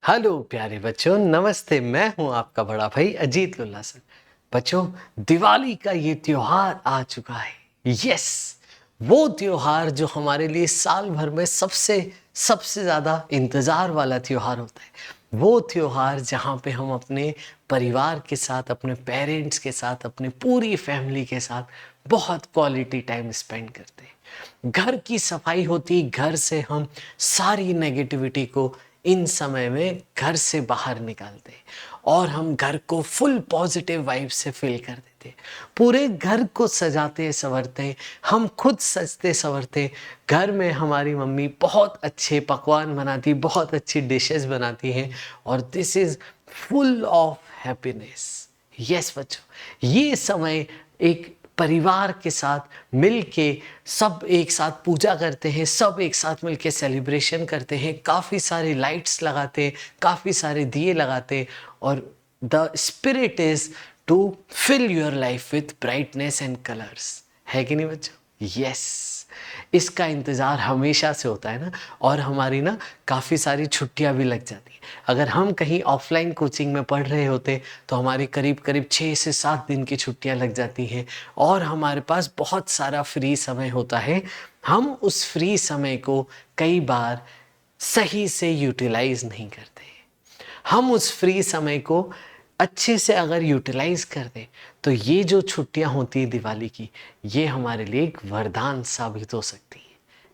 Hello प्यारे बच्चों, नमस्ते। मैं हूं आपका बड़ा भाई अजीत लुल्ला सर। बच्चों, दिवाली का ये त्योहार आ चुका है। यस, वो त्योहार जो हमारे लिए साल भर में सबसे सबसे ज़्यादा इंतज़ार वाला त्योहार होता है। वो त्योहार जहाँ पे हम अपने परिवार के साथ, अपने पेरेंट्स के साथ, अपनी पूरी फैमिली के साथ बहुत क्वालिटी टाइम स्पेंड करते हैं। घर की सफाई होती, घर से हम सारी नेगेटिविटी को इन समय में घर से बाहर निकालते हैं और हम घर को फुल पॉजिटिव वाइब से फिल कर देते हैं। पूरे घर को सजाते संवरते हैं, हम खुद सजते संवरते हैं। घर में हमारी मम्मी बहुत अच्छे पकवान बनाती, बहुत अच्छी डिशेस बनाती हैं और this is full of happiness. Yes बच्चों, ये समय एक परिवार के साथ मिल के सब एक साथ पूजा करते हैं, सब एक साथ मिल के सेलिब्रेशन करते हैं, काफ़ी सारे लाइट्स लगाते हैं, काफ़ी सारे दिए लगाते हैं और the spirit is to fill your life with brightness and colours. है कि नहीं बच्चों? यस, इसका इंतज़ार हमेशा से होता है ना। और हमारी ना काफ़ी सारी छुट्टियां भी लग जाती हैं। अगर हम कहीं ऑफलाइन कोचिंग में पढ़ रहे होते तो हमारी करीब करीब 6 से 7 दिन की छुट्टियां लग जाती हैं और हमारे पास बहुत सारा फ्री समय होता है। हम उस फ्री समय को कई बार सही से यूटिलाइज नहीं करते। हम उस फ्री समय को अच्छे से अगर यूटिलाइज कर दें तो ये जो छुट्टियां होती है दिवाली की, ये हमारे लिए एक वरदान साबित हो सकती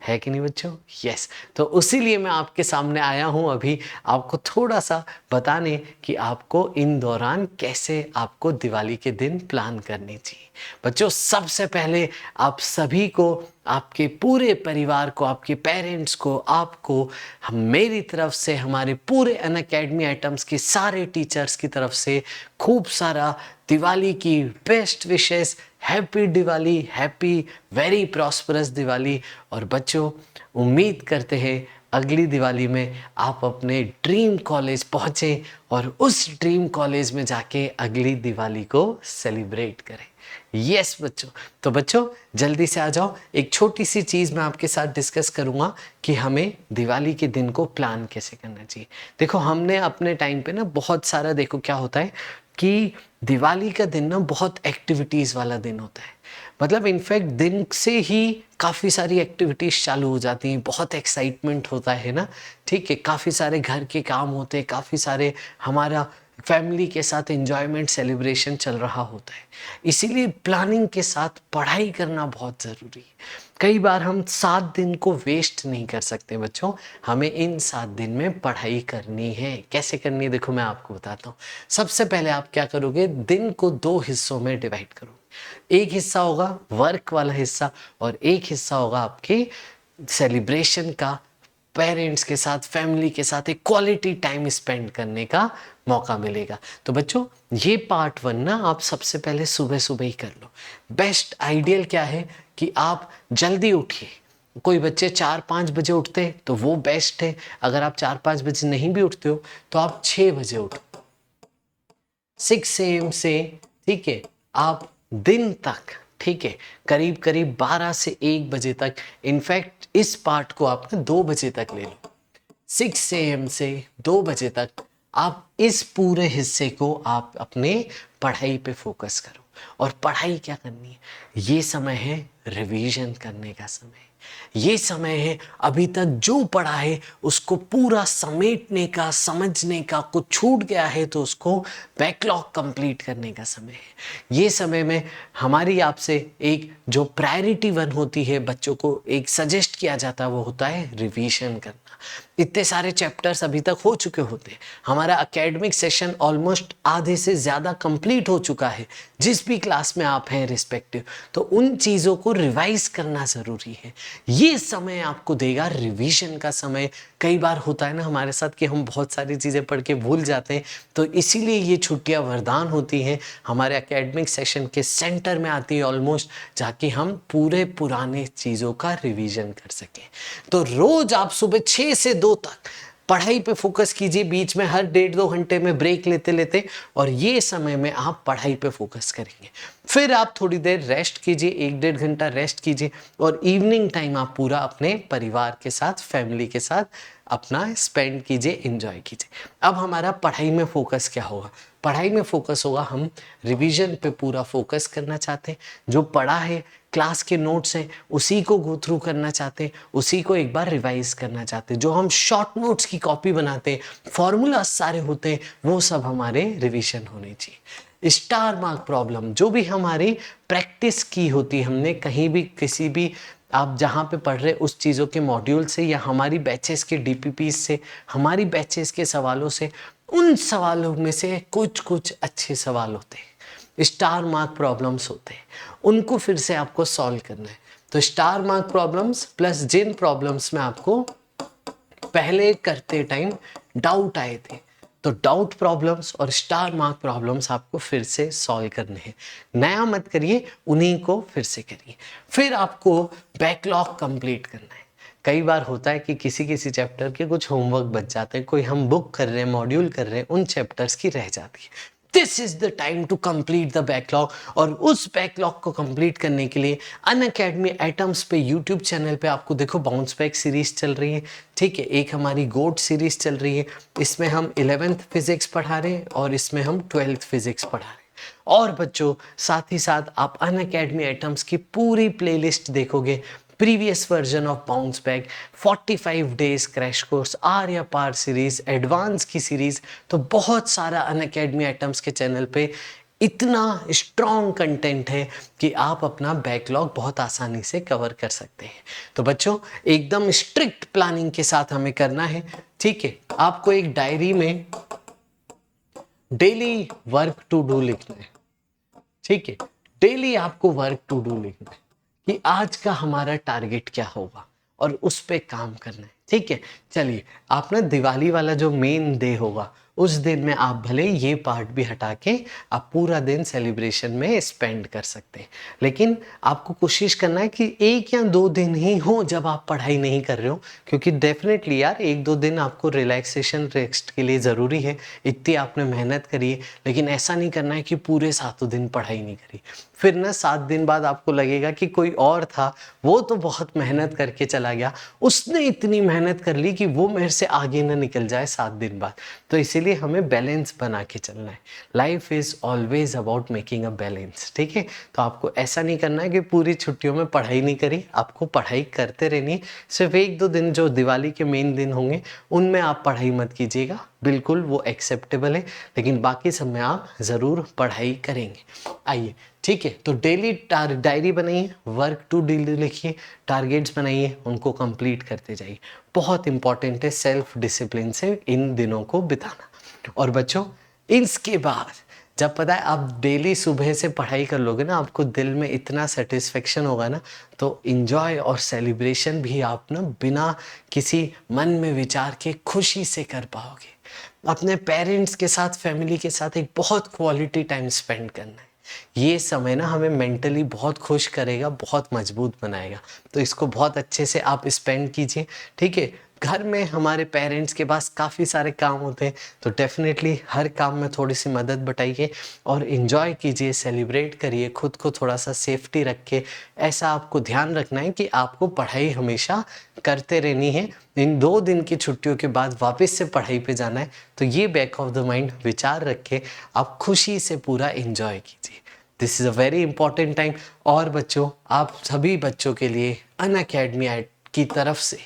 है कि नहीं बच्चों? यस, तो उसीलिए मैं आपके सामने आया हूं अभी आपको थोड़ा सा बताने कि आपको इन दौरान कैसे आपको दिवाली के दिन प्लान करनी चाहिए। बच्चों, सबसे पहले आप सभी को, आपके पूरे परिवार को, आपके पेरेंट्स को, आपको मेरी तरफ से, हमारे पूरे अनअकैडमी आइटम्स के सारे टीचर्स की तरफ से खूब सारा दिवाली की best wishes. Happy Diwali, happy very prosperous Diwali. और बच्चों, उम्मीद करते हैं अगली दिवाली में आप अपने ड्रीम कॉलेज पहुँचें और उस ड्रीम कॉलेज में जाके अगली दिवाली को सेलिब्रेट करें। यस बच्चों, तो बच्चों जल्दी से आ जाओ। एक छोटी सी चीज़ मैं आपके साथ डिस्कस करूँगा कि हमें दिवाली के दिन को प्लान कैसे करना चाहिए। देखो, हमने अपने टाइम पे ना बहुत सारा, देखो क्या होता है कि दिवाली का दिन ना बहुत एक्टिविटीज़ वाला दिन होता है। मतलब इनफैक्ट दिन से ही काफ़ी सारी एक्टिविटीज़ चालू हो जाती हैं, बहुत एक्साइटमेंट होता है ना। ठीक है, काफ़ी सारे घर के काम होते हैं, काफ़ी सारे हमारा फैमिली के साथ एंजॉयमेंट सेलिब्रेशन चल रहा होता है। इसीलिए प्लानिंग के साथ पढ़ाई करना बहुत ज़रूरी है। कई बार हम 7 दिन को वेस्ट नहीं कर सकते बच्चों। हमें इन 7 दिन में पढ़ाई करनी है। कैसे करनी है देखो मैं आपको बताता हूँ। सबसे पहले आप क्या करोगे, दिन को 2 हिस्सों में डिवाइड करोगे। एक हिस्सा होगा वर्क वाला हिस्सा और एक हिस्सा होगा आपके सेलिब्रेशन का, पेरेंट्स के साथ, फैमिली के साथ एक क्वालिटी टाइम स्पेंड करने का मौका मिलेगा। तो बच्चों, ये पार्ट 1 ना आप सबसे पहले सुबह सुबह ही कर लो। बेस्ट आइडियल क्या है कि आप जल्दी उठिए। कोई बच्चे 4-5 बजे उठते हैं तो वो बेस्ट है। अगर आप 4-5 बजे नहीं भी उठते हो तो आप 6 बजे उठो, 6 AM से। ठीक है, आप दिन तक, ठीक है, करीब करीब 12 से 1 बजे तक, इनफैक्ट इस पार्ट को आप ना 2 बजे तक ले लो। 6 AM से 2 बजे तक आप इस पूरे हिस्से को आप अपने पढ़ाई पे फोकस करो। और पढ़ाई क्या करनी है, ये समय है रिवीजन करने का समय। ये समय है अभी तक जो पढ़ा है उसको पूरा समेटने का, समझने का। कुछ छूट गया है तो उसको बैकलॉग कंप्लीट करने का समय है। ये समय में हमारी आपसे एक जो प्रायोरिटी 1 होती है, बच्चों को एक सजेस्ट किया जाता है, वो होता है रिवीजन करना। इतने सारे चैप्टर्स अभी तक हो चुके होते हैं, हमारा एकेडमिक सेशन ऑलमोस्ट आधे से ज़्यादा कंप्लीट हो चुका है, जिस भी क्लास में आप हैं रिस्पेक्टिव। तो उन चीज़ों को रिवाइज करना ज़रूरी है। ये समय आपको देगा रिवीजन का समय। कई बार होता है ना हमारे साथ कि हम बहुत सारी चीज़ें पढ़ के भूल जाते हैं, तो इसीलिए ये छुट्टियां वरदान होती हैं, हमारे एकेडमिक सेशन के सेंटर में आती है ऑलमोस्ट, जाके हम पूरे पुराने चीज़ों का रिवीजन कर सकें। तो रोज आप सुबह 6 से 2 तक पढ़ाई पे फोकस कीजिए, बीच में हर 1.5-2 घंटे में ब्रेक लेते लेते, और ये समय में आप पढ़ाई पे फोकस करेंगे। फिर आप थोड़ी देर रेस्ट कीजिए, 1-1.5 घंटा रेस्ट कीजिए, और इवनिंग टाइम आप पूरा अपने परिवार के साथ, फैमिली के साथ अपना स्पेंड कीजिए, एंजॉय कीजिए। अब हमारा पढ़ाई में फोकस क्या होगा? पढ़ाई में फोकस होगा, हम रिवीजन पे पूरा फोकस करना चाहते हैं। जो पढ़ा है, क्लास के नोट्स हैं, उसी को गो थ्रू करना चाहते हैं, उसी को एक बार रिवाइज करना चाहते हैं। जो हम शॉर्ट नोट्स की कॉपी बनाते हैं, फॉर्मूला सारे होते हैं, वो सब हमारे रिवीजन होने चाहिए। स्टार मार्क प्रॉब्लम, जो भी हमारी प्रैक्टिस की होती है, हमने कहीं भी किसी भी, आप जहाँ पे पढ़ रहे उस चीज़ों के मॉड्यूल से, या हमारी बैचेस के डीपीपी से, हमारी बैचेस के सवालों से, उन सवालों में से कुछ कुछ अच्छे सवाल होते हैं, स्टार मार्क प्रॉब्लम्स होते हैं, उनको फिर से आपको सॉल्व करना है। तो स्टार मार्क प्रॉब्लम्स प्लस जिन प्रॉब्लम्स में आपको पहले करते टाइम डाउट आए थे, तो डाउट प्रॉब्लम्स और स्टार मार्क प्रॉब्लम्स आपको फिर से सॉल्व करने हैं। नया मत करिए, उन्हीं को फिर से करिए। फिर आपको बैकलॉग कंप्लीट करना है। कई बार होता है कि किसी किसी चैप्टर के कुछ होमवर्क बच जाते हैं, कोई हम बुक कर रहे हैं, मॉड्यूल कर रहे हैं, उन चैप्टर्स की रह जाती है। This is the time to complete the backlog. और उस बैकलॉग को कंप्लीट करने के लिए अनअकैडमी एटम्स पे यूट्यूब चैनल पे आपको देखो बाउंस बैक सीरीज चल रही है, ठीक है। एक हमारी गोट सीरीज चल रही है, इसमें हम 11th फिजिक्स पढ़ा रहे हैं और इसमें हम 12th फिजिक्स पढ़ा रहे हैं। और बच्चों, साथ ही साथ आप अनअकैडमी एटम्स की पूरी प्लेलिस्ट देखोगे, previous version of bounce back, 45 days crash course, आर या पार सीरीज, एडवांस की सीरीज, तो बहुत सारा अनअकैडमी एटम्स के चैनल पे इतना स्ट्रॉन्ग कंटेंट है कि आप अपना बैकलॉग बहुत आसानी से कवर कर सकते हैं। तो बच्चों, एकदम स्ट्रिक्ट प्लानिंग के साथ हमें करना है, ठीक है। आपको एक डायरी में डेली वर्क टू डू लिखना है, ठीक है। डेली आपको वर्क टू डू लिखना है कि आज का हमारा टारगेट क्या होगा और उस पे काम करना है, ठीक है। चलिए, आप ना दिवाली वाला जो मेन डे होगा, उस दिन में आप भले ये पार्ट भी हटा के आप पूरा दिन सेलिब्रेशन में स्पेंड कर सकते हैं, लेकिन आपको कोशिश करना है कि 1 या 2 दिन ही हो जब आप पढ़ाई नहीं कर रहे हो, क्योंकि डेफिनेटली यार 1-2 दिन आपको रिलैक्सेशन, रेस्ट के लिए ज़रूरी है। इतनी आपने मेहनत करी है, लेकिन ऐसा नहीं करना है कि पूरे 7 दिन पढ़ाई नहीं करी। फिर ना 7 दिन बाद आपको लगेगा कि कोई और था, वो तो बहुत मेहनत करके चला गया, उसने इतनी मेहनत कर ली कि वो मेरे से आगे ना निकल जाए 7 दिन बाद। तो इसीलिए हमें बैलेंस बना के चलना है। Life is always about making a balance, ठीक है। तो आपको ऐसा नहीं करना है कि पूरी छुट्टियों में पढ़ाई नहीं करी, आपको पढ़ाई करते रहनी है। सिर्फ 1-2 दिन जो दिवाली के मेन दिन होंगे, उनमें आप पढ़ाई मत कीजिएगा, बिल्कुल वो एक्सेप्टेबल है, लेकिन बाकी सब में आप ज़रूर पढ़ाई करेंगे। आइए, ठीक है। तो डेली डायरी बनाइए, वर्क टू डू लिखिए, टारगेट्स बनाइए, उनको कंप्लीट करते जाइए। बहुत इंपॉर्टेंट है सेल्फ डिसिप्लिन से इन दिनों को बिताना। और बच्चों, इसके बाद जब पता है आप डेली सुबह से पढ़ाई कर लोगे ना, आपको दिल में इतना सेटिस्फेक्शन होगा ना, तो इंजॉय और सेलिब्रेशन भी आप ना बिना किसी मन में विचार के खुशी से कर पाओगे। अपने पेरेंट्स के साथ, फैमिली के साथ एक बहुत क्वालिटी टाइम स्पेंड करना है। ये समय ना हमें मेंटली बहुत खुश करेगा, बहुत मजबूत बनाएगा। तो इसको बहुत अच्छे से आप स्पेंड कीजिए, ठीक है। घर में हमारे पेरेंट्स के पास काफ़ी सारे काम होते हैं, तो डेफिनेटली हर काम में थोड़ी सी मदद बटाइए और इन्जॉय कीजिए, सेलिब्रेट करिए, खुद को थोड़ा सा सेफ्टी रख के। ऐसा आपको ध्यान रखना है कि आपको पढ़ाई हमेशा करते रहनी है। इन 2 दिन की छुट्टियों के बाद वापस से पढ़ाई पे जाना है, तो ये बैक ऑफ द माइंड विचार रख के आप खुशी से पूरा इन्जॉय कीजिए। This is a very important time. और बच्चों, आप सभी बच्चों के लिए अनअकैडमी की तरफ से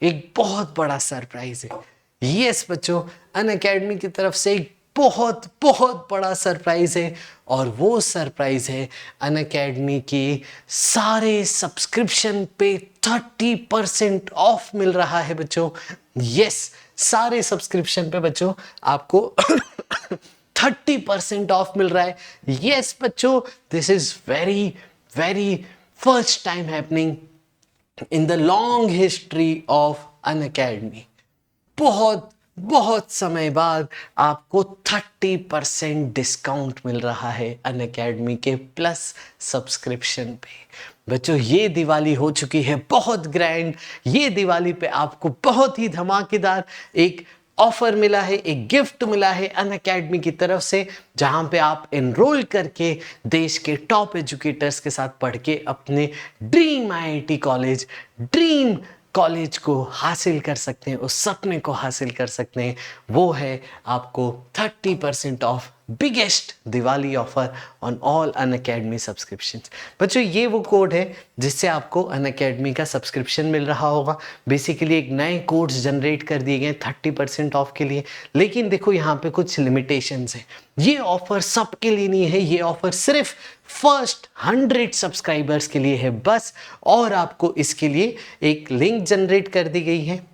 एक बहुत बड़ा सरप्राइज है। यस बच्चों, अनअकैडमी की तरफ से एक बहुत बहुत बड़ा सरप्राइज है, और वो सरप्राइज है अनअकैडमी के सारे सब्सक्रिप्शन पे 30% ऑफ मिल रहा है बच्चों। यस, सारे सब्सक्रिप्शन पे बच्चों आपको 30% ऑफ मिल रहा है। यस बच्चों, this is very very first time happening in the long history of Unacademy. बहुत बहुत समय बाद आपको 30% डिस्काउंट मिल रहा है अनअकैडमी के प्लस सब्सक्रिप्शन पे। बच्चों ये दिवाली हो चुकी है बहुत ग्रैंड। ये दिवाली पे आपको बहुत ही धमाकेदार एक ऑफर मिला है, एक गिफ्ट मिला है अनअकैडमी की तरफ से, जहां पे आप एनरोल करके देश के टॉप एजुकेटर्स के साथ पढ़ के अपने dream IIT college, dream college को हासिल कर सकते हैं, उस सपने को हासिल कर सकते हैं। वो है आपको 30% of biggest Diwali offer on all Unacademy subscriptions. बच्चों ये वो कोड है जिससे आपको अनअकैडमी का सब्सक्रिप्शन मिल रहा होगा। बेसिकली एक नए कोड्स जनरेट कर दिए गए 30% ऑफ के लिए, लेकिन देखो यहाँ पे कुछ लिमिटेशंस हैं। ये ऑफर सबके लिए नहीं है, ये ऑफर सिर्फ फर्स्ट 100 सब्सक्राइबर्स के लिए है बस। और आपको इसके लिए एक लिंक जनरेट कर दी गई है,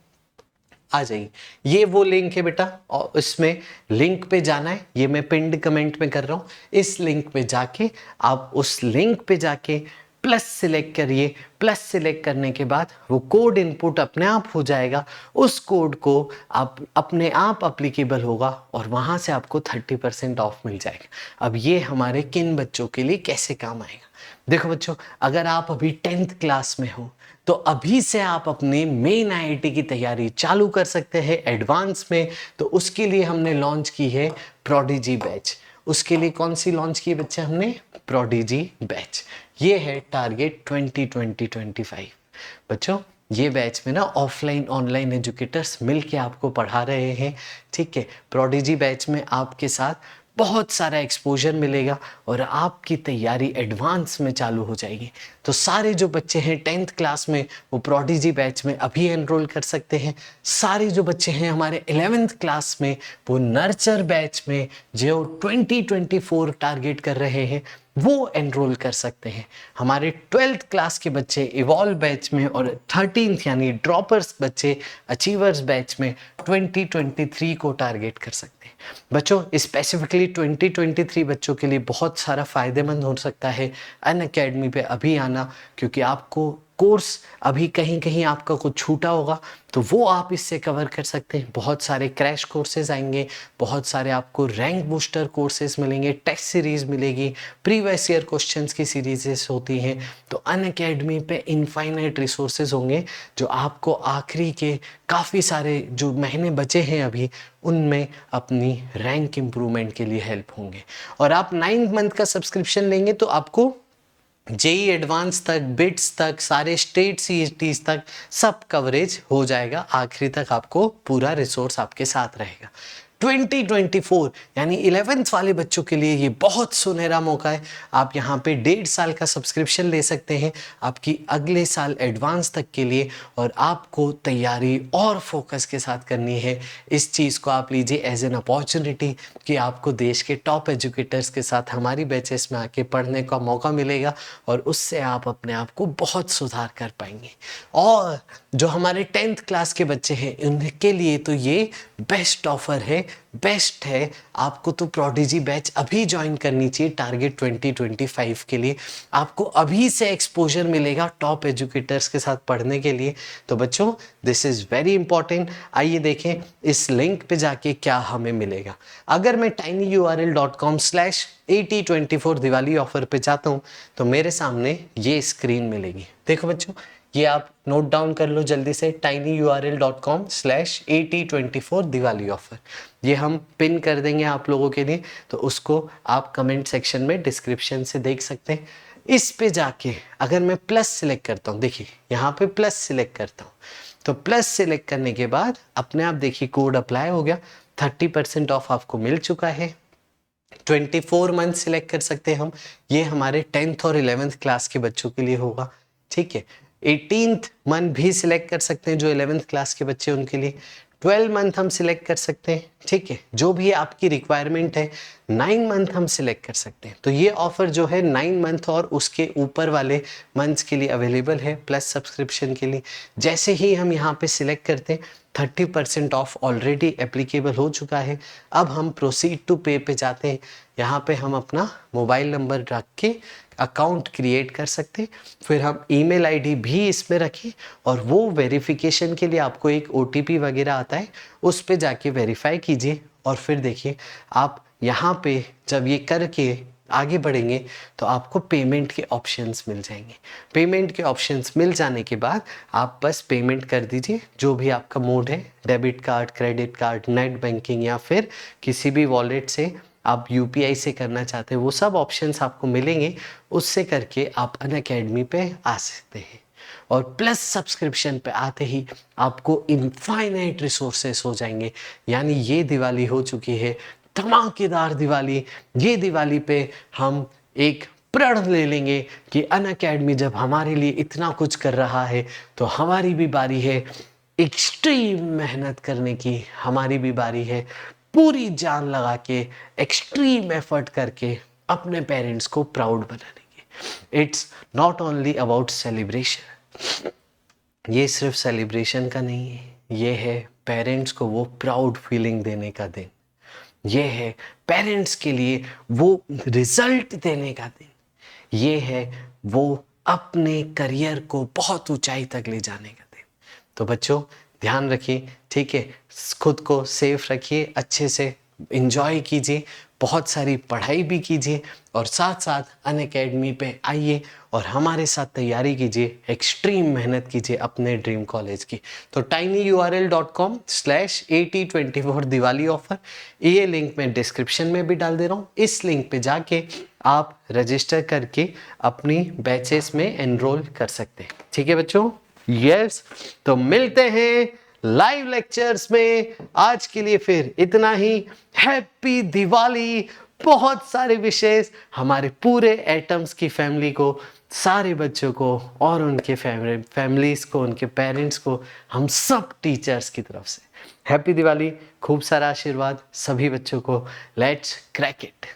आ जाइए, ये वो लिंक है बेटा, और इसमें लिंक पे जाना है, ये मैं पिंड कमेंट में कर रहा हूँ। इस लिंक पे जाके आप उस लिंक पे जाके प्लस सिलेक्ट करिए। प्लस सिलेक्ट करने के बाद वो कोड इनपुट अपने आप हो जाएगा, उस कोड को आप अपने आप अप्लीकेबल होगा और वहाँ से आपको 30% ऑफ मिल जाएगा। अब ये हमारे किन बच्चों के लिए कैसे काम आएगा? देखो बच्चों, अगर आप अभी 10th क्लास में हो तो अभी से आप अपने मेन आईआईटी की तैयारी चालू कर सकते हैं एडवांस में। तो उसके लिए हमने लॉन्च की है प्रोडिजी बैच। उसके लिए कौन सी लॉन्च की बच्चे हमने? Prodigy batch. ये है टारगेट 2020-25। बच्चों ये बैच में ना ऑफलाइन ऑनलाइन एजुकेटर्स मिल के आपको पढ़ा रहे हैं, ठीक है। प्रोडिजी बैच में आपके साथ बहुत सारा एक्सपोजर मिलेगा और आपकी तैयारी एडवांस में चालू हो जाएगी। तो सारे जो बच्चे हैं 10th क्लास में वो प्रोडिजी बैच में अभी एनरोल कर सकते हैं। सारे जो बच्चे हैं हमारे 11th क्लास में वो नर्चर बैच में जो 2024 टारगेट कर रहे हैं वो एनरोल कर सकते हैं। हमारे 12th क्लास के बच्चे इवॉल्व बैच में और 13th यानी ड्रॉपर्स बच्चे अचीवर्स बैच में 2023 को टारगेट कर सकते हैं। बच्चों स्पेसिफिकली 2023 बच्चों के लिए बहुत सारा फायदेमंद हो सकता है अनअकैडमी पे अभी आना, क्योंकि आपको कोर्स अभी कहीं कहीं आपका कुछ छूटा होगा तो वो आप इससे कवर कर सकते हैं। बहुत सारे क्रैश कोर्सेज आएंगे, बहुत सारे आपको रैंक बूस्टर कोर्सेज मिलेंगे, टेस्ट सीरीज मिलेगी, प्रीवियस ईयर क्वेश्चंस की सीरीजेस होती हैं। तो अनअकैडमी पे इनफाइनाइट रिसोर्सेज होंगे जो आपको आखिरी के काफ़ी सारे जो महीने बचे हैं अभी उनमें अपनी रैंक इम्प्रूवमेंट के लिए हेल्प होंगे। और आप 9 मंथ का सब्सक्रिप्शन लेंगे तो आपको जेई एडवांस तक, बिट्स तक, सारे स्टेट सीईटीज तक सब कवरेज हो जाएगा। आखिरी तक आपको पूरा रिसोर्स आपके साथ रहेगा। 2024 यानी 11th वाले बच्चों के लिए ये बहुत सुनहरा मौका है। आप यहाँ पे 1.5 साल का सब्सक्रिप्शन ले सकते हैं आपकी अगले साल एडवांस तक के लिए, और आपको तैयारी और फोकस के साथ करनी है। इस चीज़ को आप लीजिए एज एन अपॉर्चुनिटी कि आपको देश के टॉप एजुकेटर्स के साथ हमारी बैचेस में आके पढ़ने का मौका मिलेगा और उससे आप अपने आप को बहुत सुधार कर पाएंगे। और जो हमारे 10th क्लास के बच्चे हैं उनके लिए तो ये बेस्ट ऑफर है, बेस्ट है। आपको तो प्रोडिजी बैच अभी ज्वाइन करनी चाहिए टारगेट 2025 के लिए। आपको अभी से एक्सपोजर मिलेगा टॉप एजुकेटर्स के साथ पढ़ने के लिए। तो बच्चों दिस इज़ वेरी इंपॉर्टेंट। आइए देखें इस लिंक पे जाके क्या हमें मिलेगा। अगर मैं tinyurl.com/8024 दिवाली ऑफर पे जाता हूँ तो मेरे सामने ये स्क्रीन मिलेगी। देखो बच्चों, ये आप नोट डाउन कर लो जल्दी से, tinyurl.com/8024 दिवाली ऑफर। ये हम पिन कर देंगे आप लोगों के लिए, तो उसको आप कमेंट सेक्शन में डिस्क्रिप्शन से देख सकते हैं। इस पे जाके अगर मैं प्लस सिलेक्ट करता हूँ, देखिए यहाँ पे प्लस सिलेक्ट करता हूँ, तो प्लस सिलेक्ट करने के बाद अपने आप देखिए कोड अप्लाई हो गया, 30% ऑफ आपको मिल चुका है। 24 मंथ सिलेक्ट कर सकते हैं हम, ये हमारे 10th और 11th क्लास के बच्चों के लिए होगा, ठीक है। 18th मंथ भी सिलेक्ट कर सकते हैं जो 11th क्लास के बच्चे उनके लिए। 12 मंथ हम सिलेक्ट कर सकते हैं, ठीक है, जो भी आपकी रिक्वायरमेंट है। 9 मंथ हम सिलेक्ट कर सकते हैं। तो ये ऑफर जो है 9 मंथ और उसके ऊपर वाले मंथ्स के लिए अवेलेबल है प्लस सब्सक्रिप्शन के लिए। जैसे ही हम यहाँ पे सिलेक्ट करते हैं 30% ऑफ ऑलरेडी एप्लीकेबल हो चुका है। अब हम प्रोसीड टू पे पे जाते हैं। यहाँ पे हम अपना मोबाइल नंबर रख के अकाउंट क्रिएट कर सकते हैं, फिर हम ईमेल आईडी भी इसमें रखें और वो वेरिफिकेशन के लिए आपको एक ओटीपी वगैरह आता है, उस पे जाके वेरीफाई कीजिए। और फिर देखिए आप यहाँ पे जब ये करके आगे बढ़ेंगे तो आपको पेमेंट के ऑप्शंस मिल जाएंगे। पेमेंट के ऑप्शंस मिल जाने के बाद आप बस पेमेंट कर दीजिए, जो भी आपका मोड है, debit card, credit card, net banking या फिर किसी भी वॉलेट से आप यूपीआई से करना चाहते हैं, वो सब ऑप्शंस आपको मिलेंगे। उससे करके आप अनअकैडमी पे आ सकते हैं। और प्लस सब्सक्रिप्शन पे आते ही आपको इनफाइनाइट रिसोर्सेस हो जाएंगे। यानी ये दिवाली हो चुकी है धमाकेदार दिवाली। ये दिवाली पे हम एक प्रण ले लेंगे कि अनअकैडमी जब हमारे लिए इतना कुछ कर रहा है तो हमारी भी बारी है एक्सट्रीम मेहनत करने की, हमारी भी बारी है पूरी जान लगा के एक्सट्रीम एफर्ट करके अपने पेरेंट्स को प्राउड बनाने की। It's not only about celebration, ये सिर्फ सेलिब्रेशन का नहीं है, ये है पेरेंट्स को वो प्राउड फीलिंग देने का दिन, ये है पेरेंट्स के लिए वो रिजल्ट देने का दिन, ये है वो अपने करियर को बहुत ऊंचाई तक ले जाने का दिन। तो बच्चों ध्यान रखिए, ठीक है, खुद को सेफ रखिए, अच्छे से एंजॉय कीजिए, बहुत सारी पढ़ाई भी कीजिए और साथ साथ अनअकैडमी पे आइए और हमारे साथ तैयारी कीजिए, एक्सट्रीम मेहनत कीजिए अपने ड्रीम कॉलेज की। तो tinyurl.com/AT24 दिवाली ऑफर, ये लिंक मैं डिस्क्रिप्शन में भी डाल दे रहा हूँ। इस लिंक पे जाके आप रजिस्टर करके अपनी बैचेस में एनरोल कर सकते हैं। ठीक है बच्चों, यस। तो मिलते हैं लाइव लेक्चर्स में। आज के लिए फिर इतना ही। हैप्पी दिवाली। बहुत सारे विशेष हमारे पूरे एटम्स की फैमिली को, सारे बच्चों को और उनके फैमिलीज को, उनके पेरेंट्स को, हम सब टीचर्स की तरफ से हैप्पी दिवाली। खूब सारा आशीर्वाद सभी बच्चों को। Let's crack it.